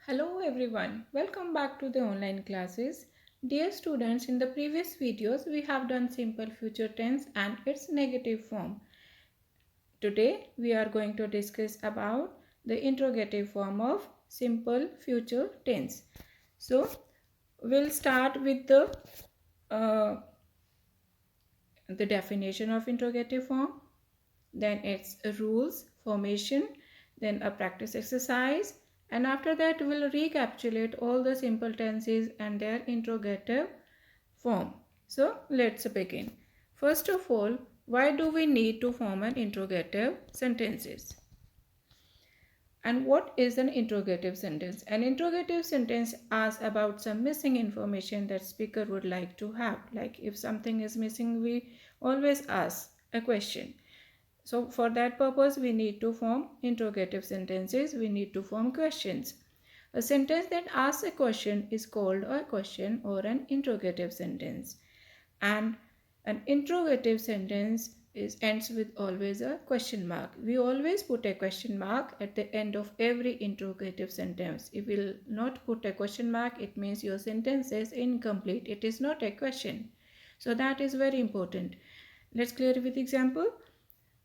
Hello everyone, welcome back to the online classes. Dear students, in the previous videos we have done simple future tense and its negative form. Today we are going to discuss about the interrogative form of simple future tense. So we'll start with uh, the definition of interrogative form, then its rules, formation, then a practice exercise, and after that we'll recapitulate all the simple tenses and their interrogative form. So let's begin. First of all, why do we need to form an interrogative sentences? And what is an interrogative sentence? An interrogative sentence asks about some missing information that speaker would like to have. Like if something is missing, we always ask a question. So for that purpose, we need to form interrogative sentences. We need to form questions. A sentence that asks a question is called a question or an interrogative sentence. And an interrogative sentence ends with always a question mark. We always put a question mark at the end of every interrogative sentence. If you will not put a question mark, it means your sentence is incomplete. It is not a question. So that is very important. Let's clear it with example.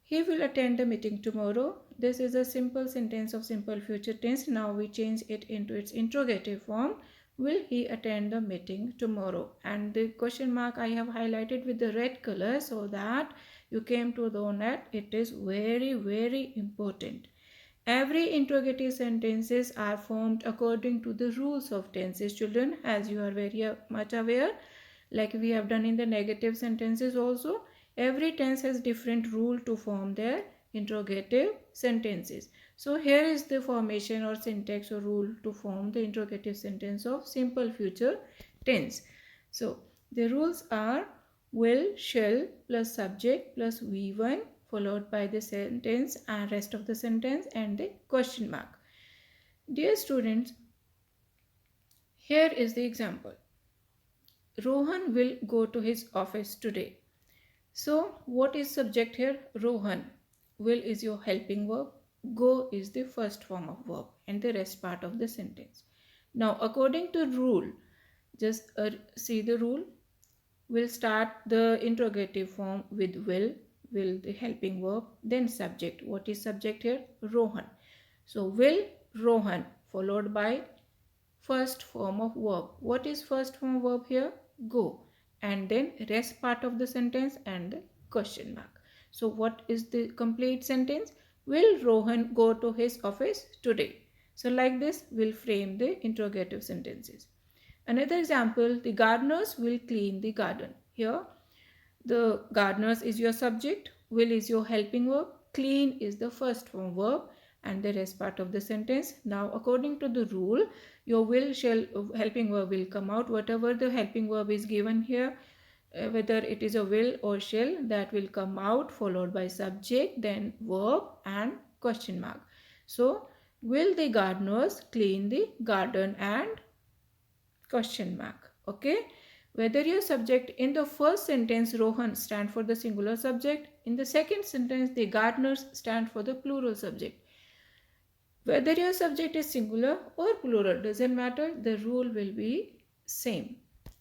He will attend the meeting tomorrow. This is a simple sentence of simple future tense. Now we change it into its interrogative form. Will he attend the meeting tomorrow? And the question mark I have highlighted with the red color so that you came to know that it is very important. Every interrogative sentences are formed according to the rules of tenses, children, as you are very much aware. Like we have done in the negative sentences also. Every tense has different rule to form their interrogative sentences. So here is the formation or syntax or rule to form the interrogative sentence of simple future tense. So the rules are will, shall plus subject plus V1 followed by the sentence and rest of the sentence and the question mark. Dear students, here is the example. Rohan will go to his office today. So what is subject here? Rohan. Will is your helping verb. Go is the first form of verb and the rest part of the sentence. Now according to rule, just see the rule. We'll start the interrogative form with will the helping verb, then subject. What is subject here? Rohan. So will Rohan followed by first form of verb. What is first form verb here? Go. And then rest part of the sentence and the question mark. So what is the complete sentence? Will Rohan go to his office today? So like this we'll frame the interrogative sentences. Another example, the gardeners will clean the garden. Here the gardeners is your subject, will is your helping verb, clean is the first form verb and the rest part of the sentence. Now according to the rule, your will shall helping verb will come out. Whatever the helping verb is given here, whether it is a will or shall, that will come out followed by subject, then verb and question mark. So will the gardeners clean the garden and question mark. Okay. Whether your subject in the first sentence Rohan stand for the singular subject, in the second sentence the gardeners stand for the plural subject. Whether your subject is singular or plural doesn't matter, the rule will be same.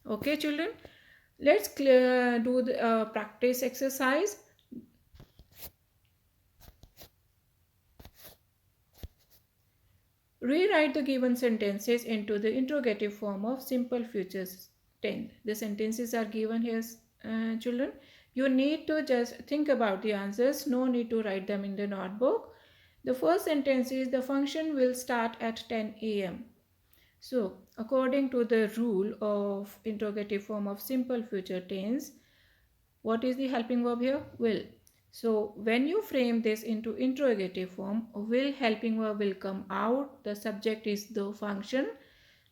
Okay children, let's do the practice exercise. Rewrite the given sentences into the interrogative form of simple future tense. The sentences are given here, children. You need to just think about the answers. No need to write them in the notebook. The first sentence is the function will start at 10 a.m. So, according to the rule of interrogative form of simple future tense, what is the helping verb here? Will. So when you frame this into interrogative form, will helping verb will come out. The subject is the function.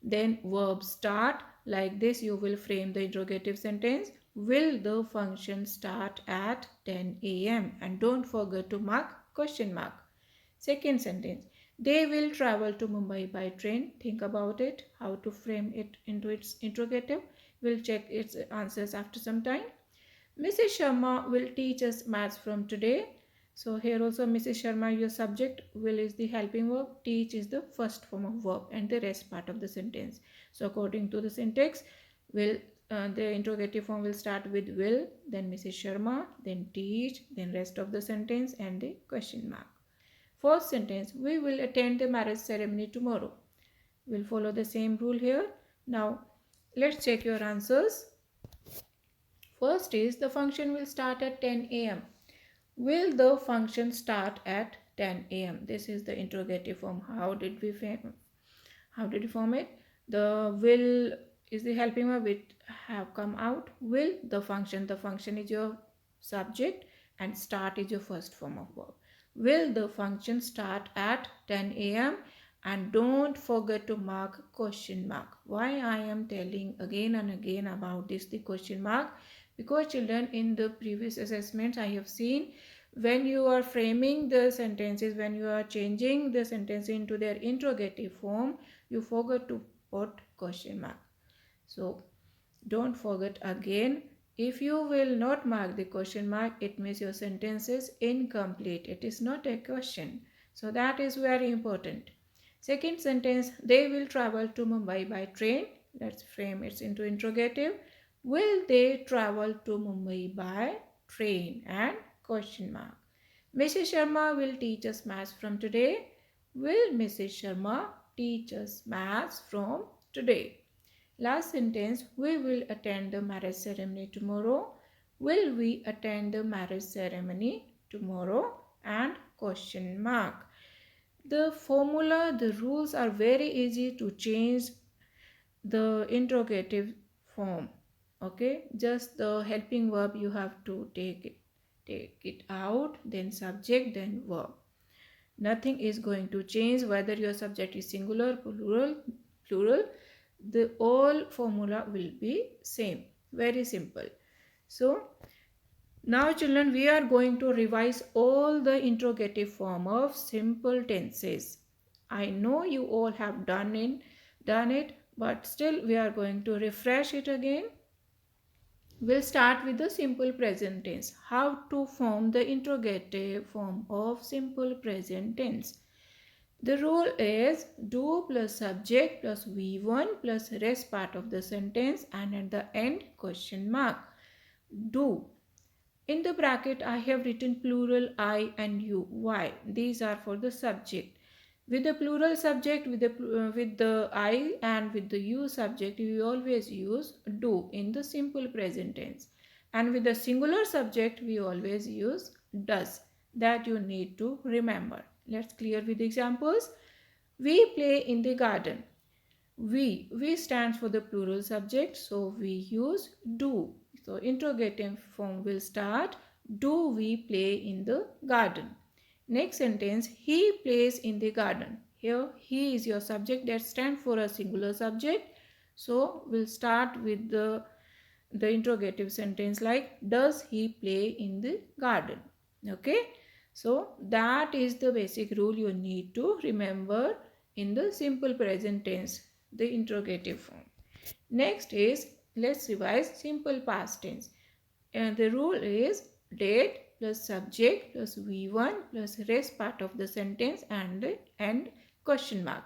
Then verb start. Like this you will frame the interrogative sentence. Will the function start at 10 a.m. And don't forget to mark question mark. Second sentence. They will travel to Mumbai by train. Think about it. How to frame it into its interrogative. We'll check its answers after some time. Mrs. Sharma will teach us maths from today. So here also Mrs. Sharma, your subject, will is the helping verb, teach is the first form of verb, and the rest part of the sentence. So according to the syntax, will the interrogative form will start with will, then Mrs. Sharma, then teach, then rest of the sentence and the question mark. First sentence, we will attend the marriage ceremony tomorrow. We'll follow the same rule here. Now let's check your answers. First is the function will start at 10 a.m. Will the function start at 10 a.m.? This is the interrogative form. How did we form it? The will is the helping verb, it have come out. Will the function is your subject and start is your first form of verb. Will the function start at 10 a.m.? And don't forget to mark question mark. Why I am telling again and again about this, the question mark? Because children, in the previous assessments I have seen, when you are framing the sentences, when you are changing the sentence into their interrogative form, you forgot to put question mark. So don't forget again. If you will not mark the question mark, it means your sentence is incomplete. It is not a question. So that is very important. Second sentence, they will travel to Mumbai by train. Let's frame it into interrogative. Will they travel to Mumbai by train? And question mark. Mrs. Sharma will teach us maths from today. Will Mrs. Sharma teach us maths from today? Last sentence, we will attend the marriage ceremony tomorrow. Will we attend the marriage ceremony tomorrow? And question mark. The formula, the rules are very easy to change the interrogative form. Okay, just the helping verb you have to take it out, then subject, then verb. Nothing is going to change whether your subject is singular, plural. The all formula will be same. Very simple. So now children, we are going to revise all the interrogative form of simple tenses. I know you all have done it, but still we are going to refresh it again. We'll start with the simple present tense. How to form the interrogative form of simple present tense. The rule is do plus subject plus V1 plus rest part of the sentence and at the end question mark. Do. In the bracket I have written plural I and you. Why? These are for the subject. With the plural subject, with the I and with the you subject, we always use do in the simple present tense. And with the singular subject, we always use does. That you need to remember. Let's clear with examples. We play in the garden. We stands for the plural subject, so we use do. So interrogative form will start, do we play in the garden? Next sentence, he plays in the garden. Here he is your subject, that stands for a singular subject. So we'll start with the interrogative sentence like, does he play in the garden? Okay. So that is the basic rule you need to remember in the simple present tense, the interrogative form. Next is, let's revise simple past tense. And the rule is did plus subject plus V1 plus rest part of the sentence and question mark.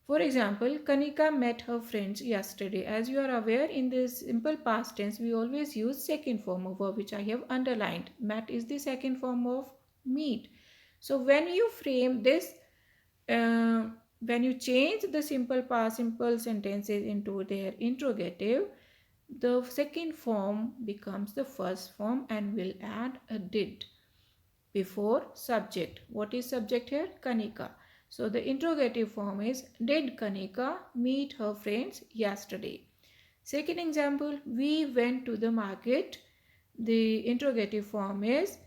For example, Kanika met her friends yesterday. As you are aware, in this simple past tense, we always use second form of verb, which I have underlined. Met is the second form of meet. So when you frame this, when you change the simple past simple sentences into their interrogative, the second form becomes the first form and will add a did before subject. What is subject here? Kanika. So the interrogative form is, did Kanika meet her friends yesterday? Second example, we went to the market. The interrogative form is,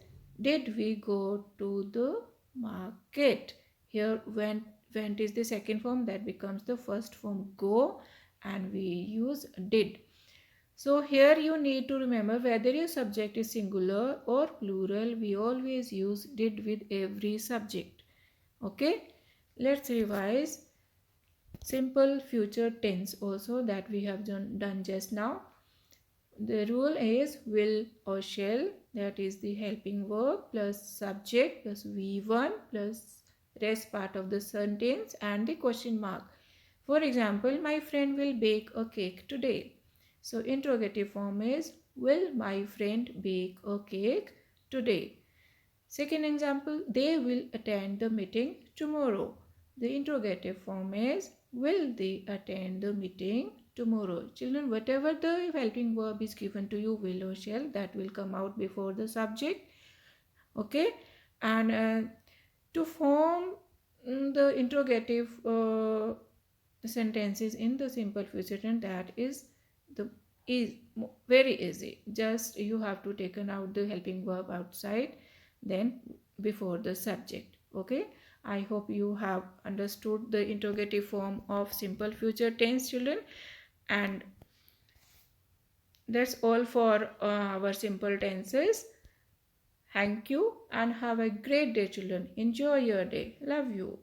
did we go to the market? Here went is the second form, that becomes the first form go, and we use did. So here you need to remember whether your subject is singular or plural, we always use did with every subject. Okay, let's revise simple future tense also that we have done just now. The rule is will or shall, that is the helping verb plus subject plus V1 plus rest part of the sentence and the question mark. For example, my friend will bake a cake today. So interrogative form is will my friend bake a cake today? Second example, they will attend the meeting tomorrow. The interrogative form is will they attend the meeting tomorrow? Children, whatever the helping verb is given to you, will or shall, that will come out before the subject. Okay, and to form the interrogative sentences in the simple future tense, that is the is very easy. Just you have to taken out the helping verb outside, then before the subject. Okay, I hope you have understood the interrogative form of simple future tense, children. And that's all for our simple tenses. Thank you and have a great day, children. Enjoy your day. Love you.